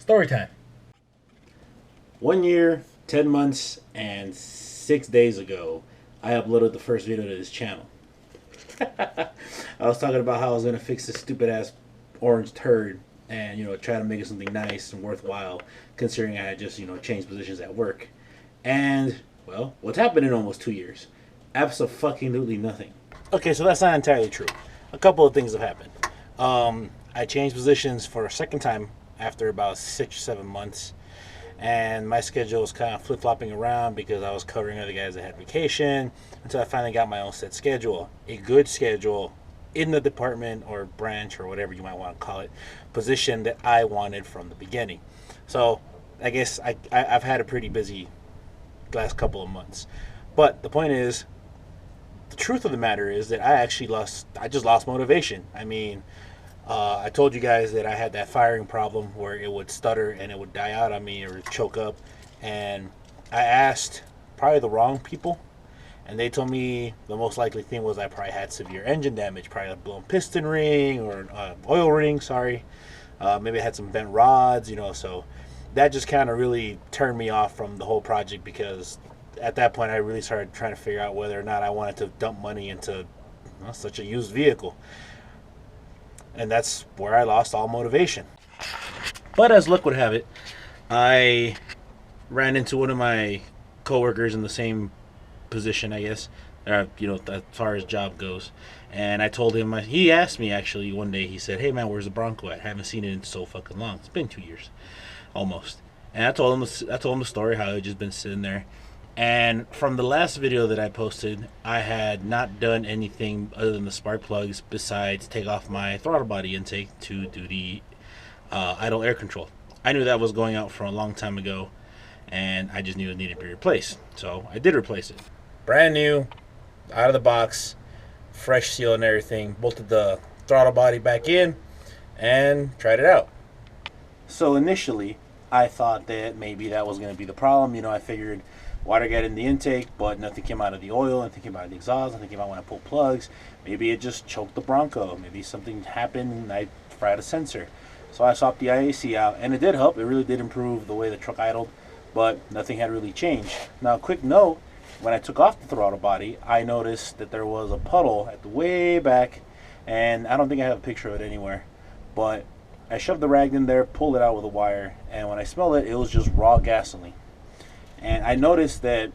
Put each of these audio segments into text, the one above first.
Story time. 1 year, 10 months, and 6 days ago, I uploaded the first video to this channel. I was talking about how I was going to fix this stupid ass orange turd and, try to make it something nice and worthwhile, considering I had just, changed positions at work. And, well, what's happened in almost 2 years? Absolutely nothing. Okay, so that's not entirely true. A couple of things have happened. I changed positions for a second time after about 6 or 7 months. And my schedule was kind of flip-flopping around because I was covering other guys that had vacation until I finally got my own set schedule. A good schedule in the department or branch or whatever you might want to call it, position that I wanted from the beginning. So I guess I've had a pretty busy last couple of months. But the point is, the truth of the matter is that I just lost motivation. I mean, I told you guys that I had that firing problem where it would stutter and it would die out on me or choke up. And I asked probably the wrong people, and they told me the most likely thing was I probably had severe engine damage, probably a blown piston ring or oil ring, sorry. Maybe I had some bent rods, so that just kind of really turned me off from the whole project, because at that point I really started trying to figure out whether or not I wanted to dump money into such a used vehicle. And that's where I lost all motivation. But as luck would have it, I ran into one of my coworkers in the same position, I guess, as far as job goes. And I told him, he asked me actually one day, he said, "Hey man, where's the Bronco at? Haven't seen it in so fucking long. It's been 2 years, almost." And I told him the story, how it had just been sitting there. And from the last video that I posted, I had not done anything other than the spark plugs besides take off my throttle body intake to do the idle air control. I knew that was going out for a long time ago, and I just knew it needed to be replaced. So I did replace it. Brand new, out of the box, fresh seal and everything. Bolted the throttle body back in and tried it out. So initially, I thought that maybe that was going to be the problem. I figured water got in the intake, but nothing came out of the oil, nothing came out of the exhaust, nothing came out when I pulled plugs. Maybe it just choked the Bronco. Maybe something happened and I fried a sensor. So I swapped the IAC out, and it did help. It really did improve the way the truck idled, but nothing had really changed. Now, a quick note, when I took off the throttle body, I noticed that there was a puddle at the way back, and I don't think I have a picture of it anywhere, but I shoved the rag in there, pulled it out with a wire, and when I smelled it, it was just raw gasoline. And I noticed that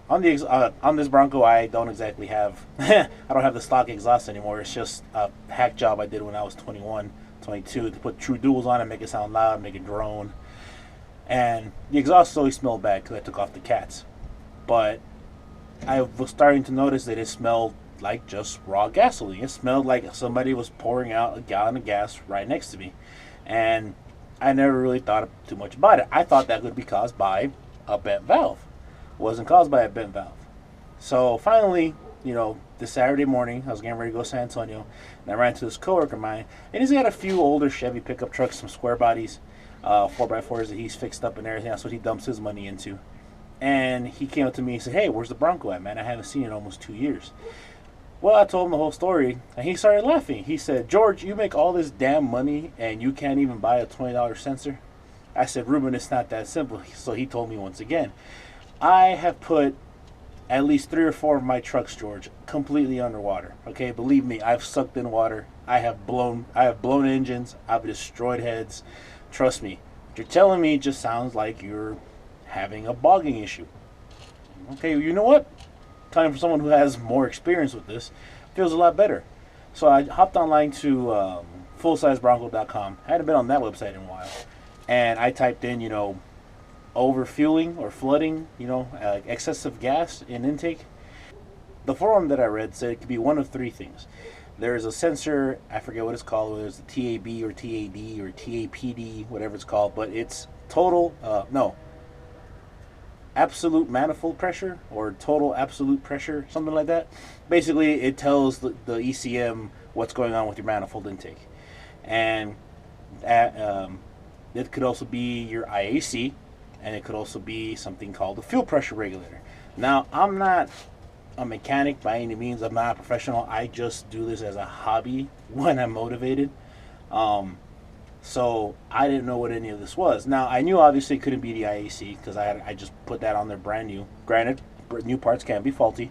on this Bronco, I don't exactly have I don't have the stock exhaust anymore. It's just a hack job I did when I was 21, 22 to put true duals on and make it sound loud, make it drone. And the exhaust always smelled bad because I took off the cats. But I was starting to notice that it smelled like just raw gasoline. It smelled like somebody was pouring out a gallon of gas right next to me. And I never really thought too much about it. I thought that could be caused by a bent valve. It wasn't caused by a bent valve. So finally, this Saturday morning, I was getting ready to go to San Antonio, and I ran into this coworker of mine, and he's got a few older Chevy pickup trucks, some square bodies, 4x4s that he's fixed up and everything. That's what he dumps his money into. And he came up to me and said, "Hey, where's the Bronco at, man? I haven't seen it in almost 2 years." Well, I told him the whole story, and he started laughing. He said, "George, you make all this damn money, and you can't even buy a $20 sensor?" I said, "Ruben, it's not that simple." So he told me once again, "I have put at least 3 or 4 of my trucks, George, completely underwater. Okay, believe me, I've sucked in water. I have blown engines. I've destroyed heads. Trust me. What you're telling me just sounds like you're having a bogging issue." Okay, you know what? Coming from someone who has more experience with this, feels a lot better. So I hopped online to fullsizebronco.com. I hadn't been on that website in a while. And I typed in, overfueling or flooding, excessive gas in intake. The forum that I read said it could be one of 3 things. There's a sensor, I forget what it's called, whether it's a TAB or TAD or TAPD, whatever it's called, but it's absolute manifold pressure or total absolute pressure, something like that. Basically, it tells the ECM what's going on with your manifold intake. And it could also be your IAC, and it could also be something called the fuel pressure regulator. Now, I'm not a mechanic by any means. I'm not a professional. I just do this as a hobby when I'm motivated. So I didn't know what any of this was. Now I knew obviously it couldn't be the IAC because I just put that on there brand new. Granted, new parts can be faulty,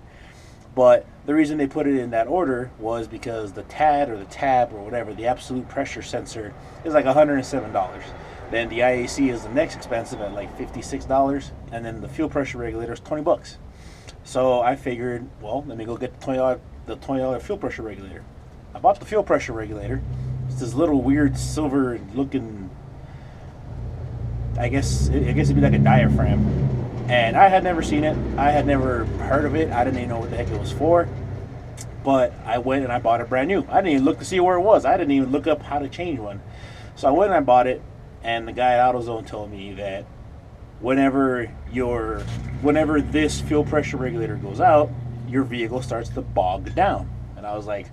but the reason they put it in that order was because the TAD or the tab or whatever, the absolute pressure sensor, is like $107. Then the IAC is the next expensive at like $56, and then the fuel pressure regulator is $20. So I figured, well, let me go get the $20 fuel pressure regulator. I bought the fuel pressure regulator. It's this little weird silver looking, I guess it'd be like a diaphragm. And I had never seen it. I had never heard of it. I didn't even know what the heck it was for. But I went and I bought it brand new. I didn't even look to see where it was. I didn't even look up how to change one. So I went and I bought it. And the guy at AutoZone told me that whenever this fuel pressure regulator goes out, your vehicle starts to bog down. And I was like,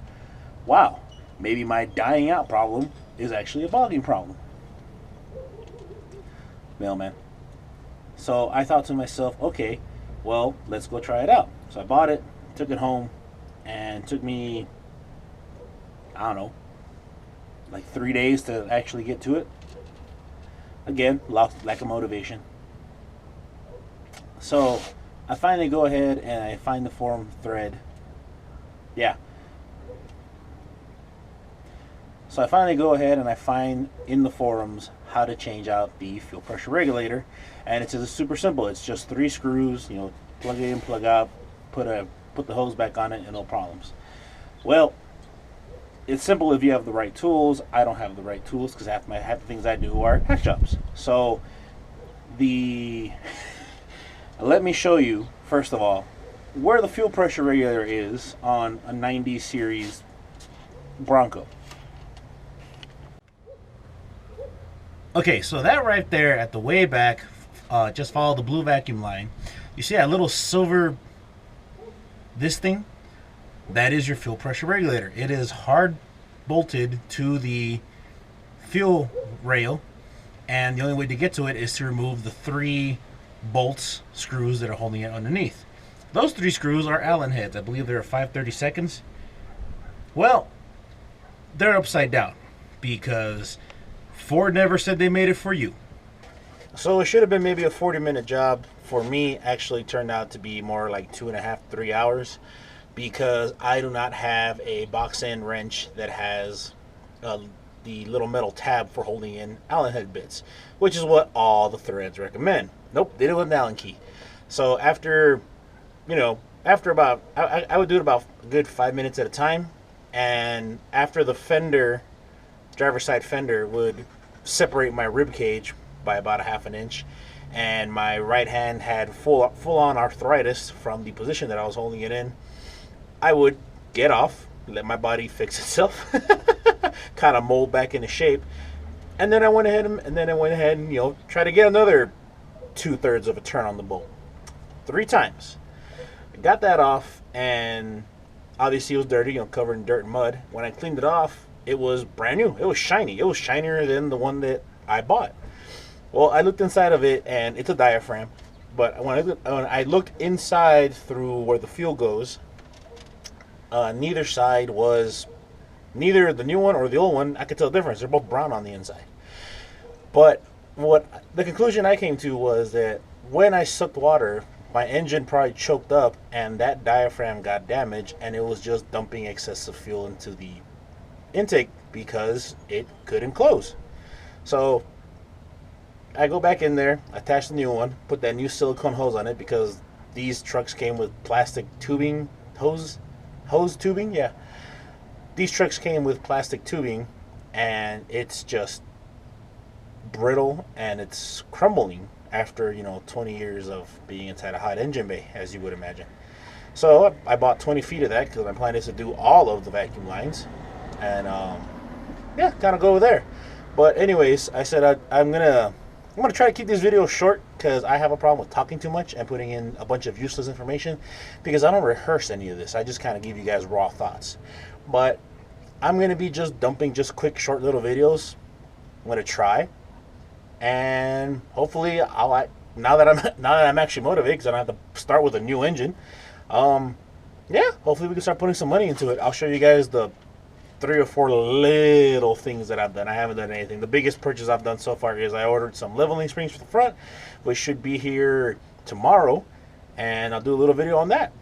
wow, maybe my dying out problem is actually a bogging problem. Mailman. So I thought to myself, okay, well, let's go try it out. So I bought it, took it home, and it took me, I don't know, like 3 days to actually get to it. Again, lack of motivation. So I finally go ahead and I find the forum thread. Yeah. So I finally go ahead and I find in the forums how to change out the fuel pressure regulator. And it's just super simple. It's just 3 screws, plug it in, plug out, put the hose back on it, and no problems. Well, it's simple if you have the right tools. I don't have the right tools because half the things I do are hack jobs. So let me show you, first of all, where the fuel pressure regulator is on a 90 series Bronco. Okay, so that right there at the way back, just follow the blue vacuum line. You see that little silver, this thing? That is your fuel pressure regulator. It is hard bolted to the fuel rail, and the only way to get to it is to remove the 3 bolts, screws that are holding it underneath. Those 3 screws are Allen heads. I believe they're 5/32. Well, they're upside down because Ford never said they made it for you. So it should have been maybe a 40-minute job. For me, actually turned out to be more like 2.5, 3 hours, because I do not have a box end wrench that has the little metal tab for holding in Allen head bits, which is what all the threads recommend. Nope, they do it with an Allen key. So after about, I would do it about a good 5 minutes at a time, and after the fender, driver's side fender, would separate my rib cage by about a ½ inch, and my right hand had full on arthritis from the position that I was holding it in, I would get off, let my body fix itself, kind of mold back into shape, and then I went ahead and try to get another 2/3 of a turn on the bolt, 3 times. I got that off, and obviously it was dirty, covered in dirt and mud. When I cleaned it off, it was brand new. It was shiny. It was shinier than the one that I bought. Well, I looked inside of it, and it's a diaphragm. But when I looked inside through where the fuel goes, neither side was, neither the new one or the old one, I could tell the difference. They're both brown on the inside. But what the conclusion I came to was that when I sucked water, my engine probably choked up, and that diaphragm got damaged, and it was just dumping excessive fuel into the intake because it couldn't close. So I go back in there, attach the new one, put that new silicone hose on it, because these trucks came with plastic tubing, hose tubing, yeah. These trucks came with plastic tubing, and it's just brittle, and it's crumbling after 20 years of being inside a hot engine bay, as you would imagine. So I bought 20 feet of that because my plan is to do all of the vacuum lines, and kind of go over there. But anyways, I said I'm gonna try to keep this video short, because I have a problem with talking too much and putting in a bunch of useless information, because I don't rehearse any of this. I just kind of give you guys raw thoughts. But I'm gonna be just dumping quick, short little videos. I'm gonna try, and hopefully now that I'm actually motivated, because I don't have to start with a new engine. Hopefully we can start putting some money into it. I'll show you guys the 3 or 4 little things that I've done. I haven't done anything. The biggest purchase I've done so far is I ordered some leveling springs for the front, which should be here tomorrow, and I'll do a little video on that.